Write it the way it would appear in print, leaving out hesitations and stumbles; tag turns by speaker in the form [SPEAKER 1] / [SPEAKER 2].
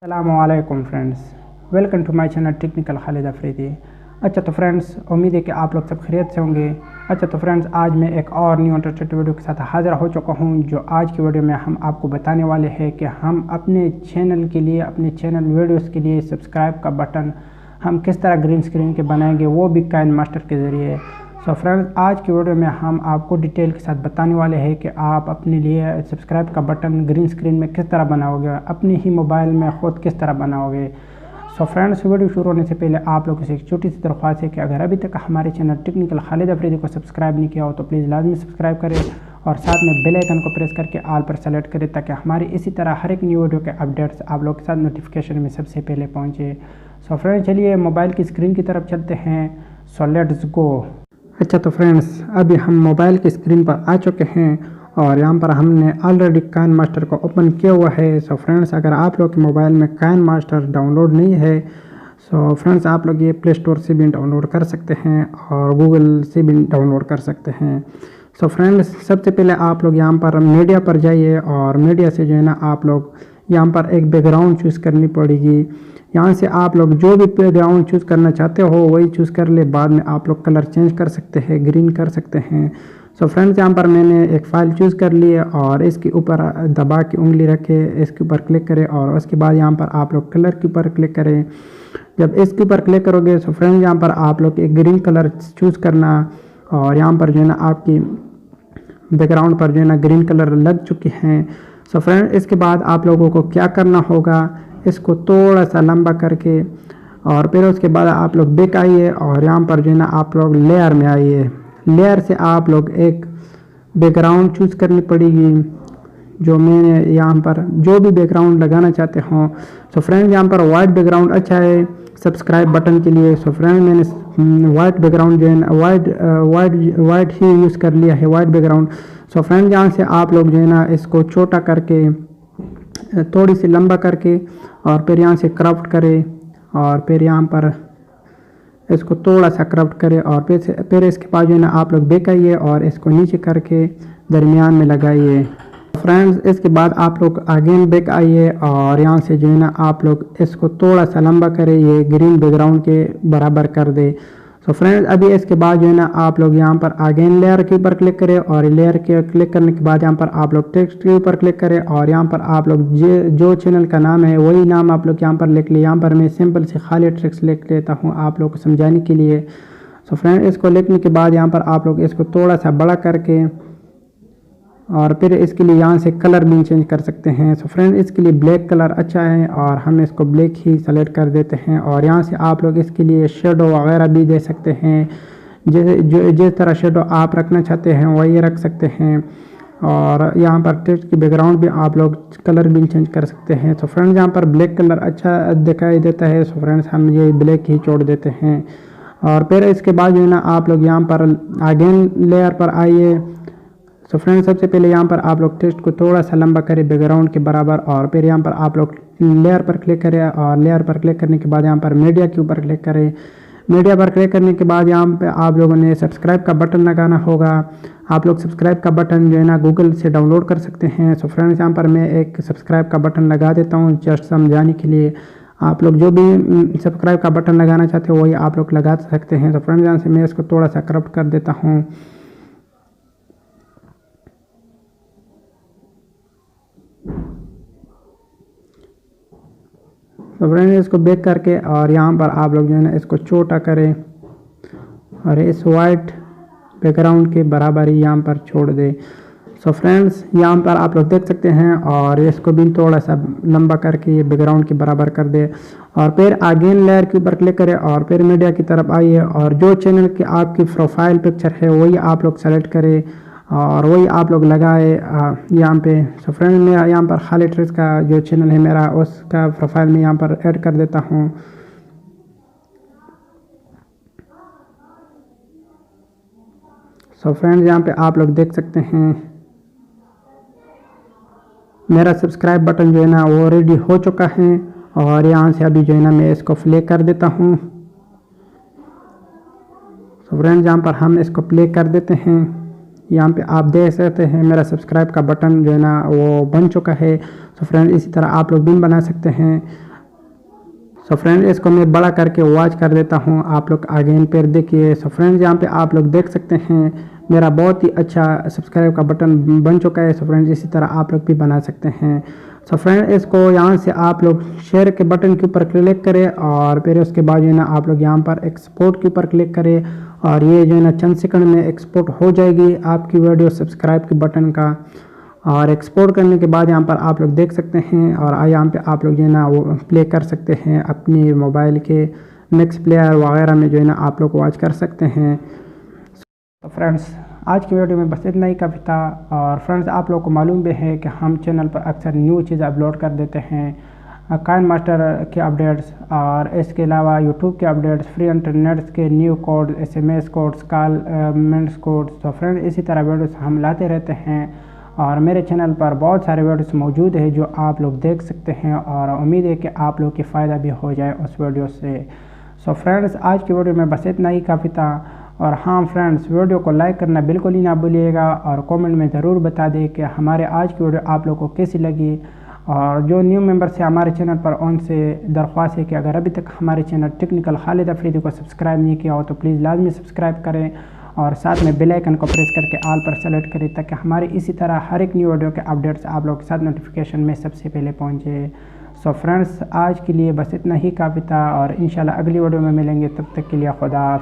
[SPEAKER 1] अस्सलामुअलैकुम friends, welcome to my channel technical Khalid Afridi. अच्छा तो फ्रेंड्स, उम्मीद है कि आप लोग सब खैरियत से होंगे। अच्छा तो फ्रेंड्स, आज मैं एक और न्यू इंटरेस्टिंग वीडियो के साथ हाज़िर हो चुका हूं। जो आज की वीडियो में हम आपको बताने वाले हैं कि हम अपने चैनल के लिए, अपने चैनल वीडियोस के लिए सब्सक्राइब का बटन हम किस तरह ग्रीन स्क्रीन के बनाएंगे, वो भी काइन मास्टर के ज़रिए। सो फ्रेंड्स, आज की वीडियो में हम आपको डिटेल के साथ बताने वाले हैं कि आप अपने लिए सब्सक्राइब का बटन ग्रीन स्क्रीन में किस तरह बनाओगे, अपने ही मोबाइल में ख़ुद किस तरह बनाओगे। सो फ्रेंड्स, वीडियो शुरू होने से पहले आप लोगों से एक छोटी सी दरख्वास्त है कि अगर अभी तक हमारे चैनल टेक्निकल खालिद अफरीदी को सब्सक्राइब नहीं किया हो तो प्लीज़ लाजमी सब्सक्राइब करें और साथ में बेल आइकन को प्रेस करके ऑल पर सेलेक्ट करें ताकि हमारी इसी तरह हर एक न्यू वीडियो के अपडेट्स आप लोग के साथ नोटिफिकेशन में सबसे पहले पहुँचे। सो फ्रेंड्स, चलिए मोबाइल की स्क्रीन की तरफ चलते हैं। So let's go. अच्छा तो फ्रेंड्स, अभी हम मोबाइल की स्क्रीन पर आ चुके हैं और यहाँ पर हमने ऑलरेडी काइन मास्टर को ओपन किया हुआ है। सो फ्रेंड्स, अगर आप लोग के मोबाइल में काइन मास्टर डाउनलोड नहीं है सो फ्रेंड्स, आप लोग ये प्ले स्टोर से भी डाउनलोड कर सकते हैं और गूगल से भी डाउनलोड कर सकते हैं। सो फ्रेंड्स, सबसे पहले आप लोग यहाँ पर मीडिया पर जाइए और मीडिया से जो है ना आप लोग यहाँ पर एक बैकग्राउंड चूज़ करनी पड़ेगी। यहाँ से आप लोग जो भी बैकग्राउंड चूज़ करना चाहते हो वही चूज़ कर ले। बाद में आप लोग कलर चेंज कर सकते हैं, ग्रीन कर सकते हैं। सो फ्रेंड्स, यहाँ पर मैंने एक फ़ाइल चूज़ कर ली है और इसके ऊपर दबा के उंगली रखे इसके ऊपर क्लिक करें और उसके बाद यहाँ पर आप लोग कलर के ऊपर क्लिक करें। जब इसके ऊपर क्लिक करोगे सो फ्रेंड्स, यहाँ पर आप लोग एक ग्रीन कलर चूज़ करना और यहाँ पर जो है ना आपकी बैकग्राउंड पर जो है ना ग्रीन कलर लग चुके हैं। सो फ्रेंड, इसके बाद आप लोगों को क्या करना होगा, इसको थोड़ा सा लंबा करके और फिर उसके बाद आप लोग बैक आइए और यहाँ पर जो है ना आप लोग लेयर में आइए। लेयर से आप लोग एक बैकग्राउंड चूज़ करनी पड़ेगी। जो मैंने यहाँ पर जो भी बैकग्राउंड लगाना चाहते हो। सो फ्रेंड, यहाँ पर वाइट बैकग्राउंड अच्छा है सब्सक्राइब बटन के लिए। सो फ्रेंड, मैंने वाइट बैकग्राउंड जो है ना वाइट ही यूज़ कर लिया है, वाइट बैकग्राउंड। सो फ्रेंड, यहाँ से आप लोग जो है ना इसको छोटा करके थोड़ी सी लंबा करके और फिर यहाँ से क्रॉप्ट करें और फिर यहाँ पर इसको थोड़ा सा क्रॉप्ट करें और फिर इसके बाद जो है ना आप लोग बैक आइए और इसको नीचे करके दरमियान में लगाइए। फ्रेंड्स, इसके बाद आप लोग अगेन बैक आइए और यहाँ से जो है ना आप लोग इसको थोड़ा सा लंबा करें, ये ग्रीन बैकग्राउंड के बराबर कर दे। सो फ्रेंड्स, अभी इसके बाद जो है ना आप लोग यहाँ पर अगेन लेयर के ऊपर क्लिक करें और लेयर के क्लिक करने के बाद यहाँ पर आप लोग टेक्स्ट के ऊपर क्लिक करें और यहाँ पर आप लोग जो चैनल का नाम है वही नाम आप लोग यहाँ पर लिख ले। यहाँ पर मैं सिंपल से खाली ट्रिक्स लिख लेता हूँ आप लोग को समझाने के लिए। सो फ्रेंड, इसको लिखने के बाद यहाँ पर आप लोग इसको थोड़ा सा बड़ा करके और फिर इसके लिए यहाँ से कलर भी चेंज कर सकते हैं। सो फ्रेंड, इसके लिए ब्लैक कलर अच्छा है और हम इसको ब्लैक ही सेलेक्ट कर देते हैं और यहाँ से आप लोग इसके लिए शेडो वगैरह भी दे सकते हैं। जैसे जिस तरह शेडो आप रखना चाहते हैं वही रख सकते हैं और यहाँ पर टेक्स्ट की बैकग्राउंड भी आप लोग कलर भी चेंज कर सकते हैं। सो फ्रेंड्स, यहाँ पर ब्लैक कलर अच्छा दिखाई देता है। सो फ्रेंड्स, हम ये ब्लैक ही छोड़ देते हैं और फिर इसके बाद जो है ना आप लोग यहाँ पर अगेन लेयर पर आइए। सो फ्रेंड्स, सबसे पहले यहाँ पर आप लोग टेक्स्ट को थोड़ा सा लंबा करें बैकग्राउंड के बराबर और फिर यहाँ पर आप लोग लेयर पर क्लिक करें और लेयर पर क्लिक करने के बाद यहाँ पर मीडिया के ऊपर क्लिक करें। मीडिया पर क्लिक करने के बाद यहाँ पे आप लोगों ने सब्सक्राइब का बटन लगाना होगा। आप लोग सब्सक्राइब का बटन जो है ना गूगल से डाउनलोड कर सकते हैं। सो फ्रेंड्स, यहाँ पर मैं एक सब्सक्राइब का बटन लगा देता हूँ जस्ट समझाने के लिए। आप लोग जो भी सब्सक्राइब का बटन लगाना चाहते हो वही आप लोग लगा सकते हैं। तो फ्रेंड्स, यहाँ से मैं इसको थोड़ा सा क्रॉप कर देता हूँ। तो फ्रेंड्स, इसको बैक करके और यहाँ पर आप लोग जो है ना इसको छोटा करें और इस वाइट बैकग्राउंड के बराबर ही यहाँ पर छोड़ दे। सो फ्रेंड्स, यहाँ पर आप लोग देख सकते हैं और इसको भी थोड़ा सा लंबा करके ये बैकग्राउंड के बराबर कर दे और फिर अगेन लेयर के ऊपर क्लिक करें और फिर मीडिया की तरफ आइए और जो चैनल की आपकी प्रोफाइल पिक्चर है वही आप लोग सेलेक्ट करें और वही आप लोग लगाए यहाँ पे। सो फ्रेंड, मैं यहाँ पर खाली ट्रिक्स का जो चैनल है मेरा उसका प्रोफाइल में यहाँ पर ऐड कर देता हूँ। सो फ्रेंड्स, यहाँ पे आप लोग देख सकते हैं मेरा सब्सक्राइब बटन जो है ना वो रेडी हो चुका है और यहाँ से अभी जो है ना मैं इसको प्ले कर देता हूँ। सो फ्रेंड्स, यहाँ पर हम इसको प्ले कर देते हैं। यहाँ पे आप देख सकते हैं मेरा सब्सक्राइब का बटन जो है ना वो बन चुका है। तो फ्रेंड, इसी तरह आप लोग भी बना सकते हैं। सो फ्रेंड्स इसको मैं बड़ा करके वॉच कर देता हूँ। आप लोग अगेन पर देखिए। सो फ्रेंड्स यहाँ पे आप लोग देख सकते हैं मेरा बहुत ही अच्छा सब्सक्राइब का बटन बन चुका है। सो फ्रेंड्स इसी तरह आप लोग भी बना सकते हैं। सो फ्रेंड इसको यहाँ से आप लोग शेयर के बटन के ऊपर क्लिक करें और फिर उसके बाद जो है ना आप लोग यहाँ पर एक्सपोर्ट के ऊपर क्लिक करें और ये जो है ना चंद सेकंड में एक्सपोर्ट हो जाएगी आपकी वीडियो सब्सक्राइब के बटन का। और एक्सपोर्ट करने के बाद यहाँ पर आप लोग देख सकते हैं और यहाँ पे आप लोग जो है ना वो प्ले कर सकते हैं अपनी मोबाइल के नेक्स्ट प्लेयर वगैरह में जो है ना आप लोग वॉच कर सकते हैं। तो फ्रेंड्स आज की वीडियो में बस इतना ही काफ़ी था। और फ्रेंड्स आप लोग को मालूम भी है कि हम चैनल पर अक्सर न्यू चीज़ अपलोड कर देते हैं, काइन मास्टर के अपडेट्स और इसके अलावा यूट्यूब के अपडेट्स, फ्री इंटरनेट्स के new code, SMS codes, call minutes codes. तो फ्रेंड्स इसी तरह वीडियोस हम लाते रहते हैं और मेरे चैनल पर बहुत सारे वीडियोस मौजूद है जो आप लोग देख सकते हैं और उम्मीद है कि आप लोग की फ़ायदा भी हो जाए उस वीडियो से। सो फ्रेंड्स आज की वीडियो में बस इतना ही काफ़ी था। और हाँ फ्रेंड्स वीडियो को लाइक करना बिल्कुल ही ना भूलिएगा और कमेंट में ज़रूर बता दें कि हमारे आज की वीडियो आप लोगों को कैसी लगी। और जो न्यू मेंबर्स है हमारे चैनल पर उनसे दरख्वास्त है कि अगर अभी तक हमारे चैनल टेक्निकल खालिद अफरीदी को सब्सक्राइब नहीं किया हो तो प्लीज़ लाजमी सब्सक्राइब करें और साथ में बेल आइकन को प्रेस करके ऑल पर सेलेक्ट करें ताकि हमारी इसी तरह हर एक न्यू वीडियो के अपडेट्स आप लोग के साथ नोटिफिकेशन में सबसे पहले पहुँचे। सो फ्रेंड्स आज के लिए बस इतना ही काफ़ी था और इंशाल्लाह अगली वीडियो में मिलेंगे। तब तक के लिए खुदा।